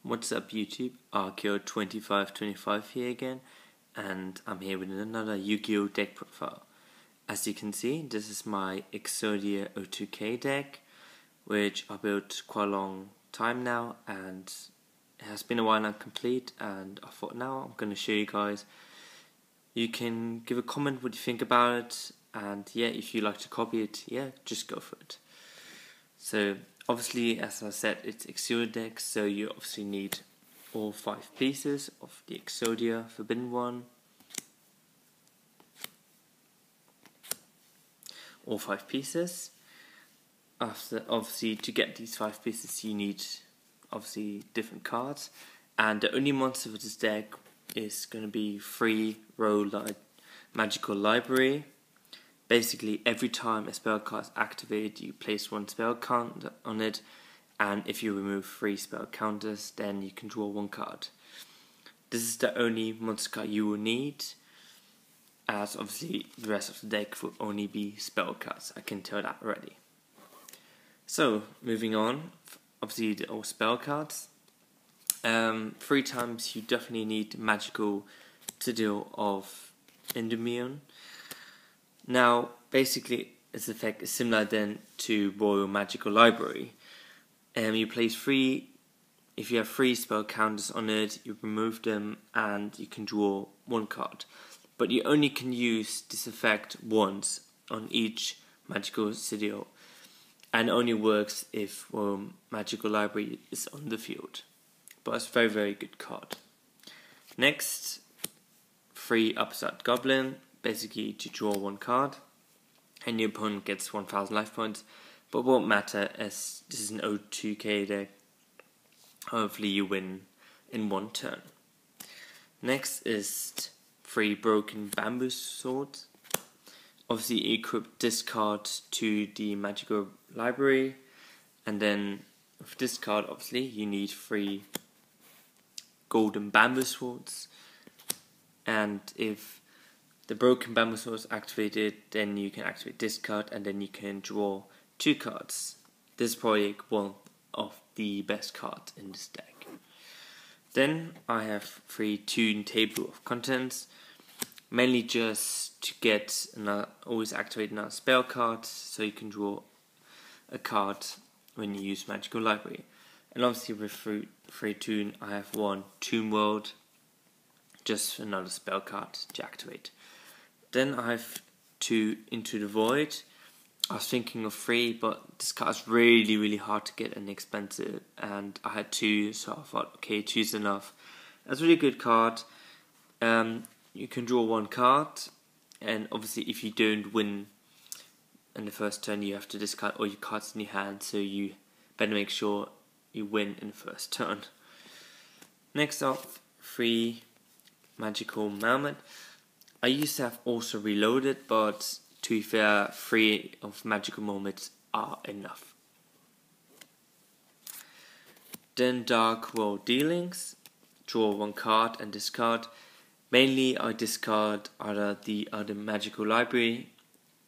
What's up YouTube, Yugioh 2525 here again, and I'm here with another Yugioh deck profile. As you can see, this is my Exodia OTK deck, which I built quite a long time now, and it has been a while now complete, and I thought now I'm going to show you guys. You can give a comment what you think about it, and yeah, if you like to copy it, yeah, just go for it. So obviously, as I said, it's Exodia deck, so you obviously need all 5 pieces of the Exodia Forbidden One. All 5 pieces. Obviously, to get these 5 pieces, you need obviously different cards, and the only monster for this deck is going to be free Magical Library. Basically, every time a spell card is activated, you place 1 spell counter on it, and if you remove 3 spell counters, then you can draw 1 card. This is the only monster card you will need, as obviously the rest of the deck will only be spell cards. I can tell that already. So, moving on, obviously the all spell cards. 3 times you definitely need Magical Citadel of Endymion. Now, basically, its effect is similar then to Royal Magical Library. You place 3, if you have 3 spell counters on it, you remove them and you can draw 1 card. But you only can use this effect once on each Magical Citadel, and it only works if Royal Magical Library is on the field. But it's a very, very good card. Next, 3 Upstart Goblin. Basically to draw 1 card, and your opponent gets 1000 life points, but won't matter as this is an OTK deck. Hopefully you win in 1 turn. Next is 3 Broken Bamboo Swords. Obviously equip this card to the Magical Library, and then with this card obviously you need 3 Golden Bamboo Swords, and if the Broken Bamboo Sword is activated, then you can activate this card, and then you can draw 2 cards. This is probably one of the best cards in this deck. Then I have 3 Tune Table of Contents, mainly just to get always activate another spell card, so you can draw a card when you use Magical Library. And obviously with 3 Tune, I have 1 Tomb World, just another spell card to activate. Then I have 2 Into the Void. I was thinking of 3, but this card is really, really hard to get and expensive, and I had 2, so I thought, okay, 2 is enough. That's a really good card. You can draw 1 card, and obviously if you don't win in the first turn, you have to discard all your cards in your hand, so you better make sure you win in the first turn. Next up, 3 Magical Marmot. I used to have also reloaded, but to be fair, 3 of Magical Moments are enough. Then Dark World Dealings. Draw 1 card and discard. Mainly I discard either the other Magical Library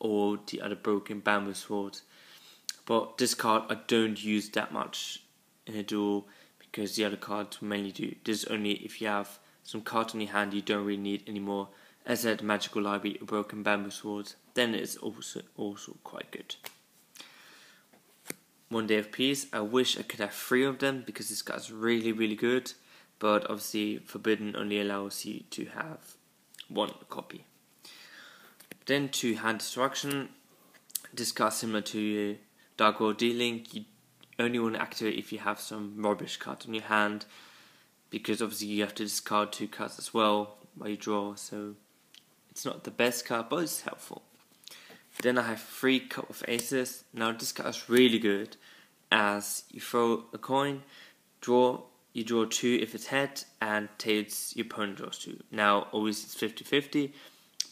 or the other Broken Bamboo Sword. But this card I don't use that much in a duel, because the other cards mainly do. This is only if you have some cards in your hand you don't really need anymore. As I said, Magical Library or Broken Bamboo Swords, then it's also quite good. 1 Day of Peace. I wish I could have 3 of them, because this guy's really, really good, but obviously Forbidden only allows you to have 1 copy. Then 2 Hand Destruction. This card, similar to Dark World Dealing, you only want to activate if you have some rubbish cards on your hand, because obviously you have to discard 2 cards as well while you draw, so it's not the best card, but it's helpful. Then I have 3 Cup of Aces. Now this card is really good, as you throw a coin, you draw 2 if it's head, and tails your opponent draws 2. Now always it's 50-50,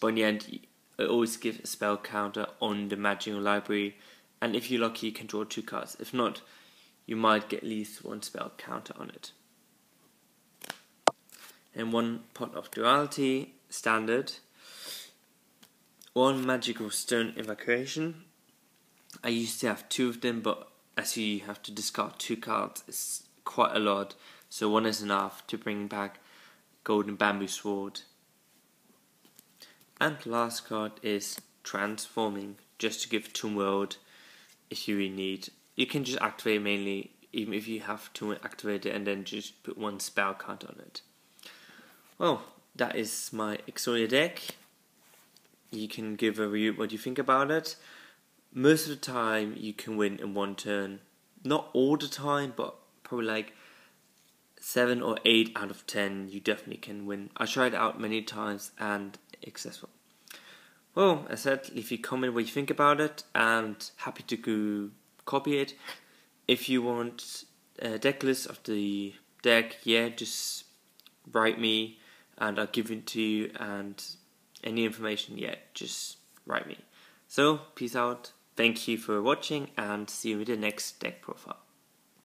but in the end I always give a spell counter on the Magical Library, and if you're lucky you can draw 2 cards. If not, you might get at least 1 spell counter on it. And 1 Pot of Duality, standard. 1 Magical Stone Evacuation. I used to have 2 of them, but as you have to discard 2 cards, it's quite a lot, so 1 is enough to bring back Golden Bamboo Sword. And the last card is Transforming, just to give Toon World if you really need. You can just activate it mainly, even if you have to activate it, and then just put 1 spell card on it. Well, that is my Exodia deck. You can give a review what you think about it. Most of the time you can win in 1 turn. Not all the time, but probably like 7 or 8 out of 10 you definitely can win. I tried it out many times and it's successful. Well, as I said, leave a comment what you think about it, and happy to go copy it. If you want a deck list of the deck, yeah, just write me and I'll give it to you, and any information, yeah, just write me. So, peace out, thank you for watching, and see you in the next deck profile.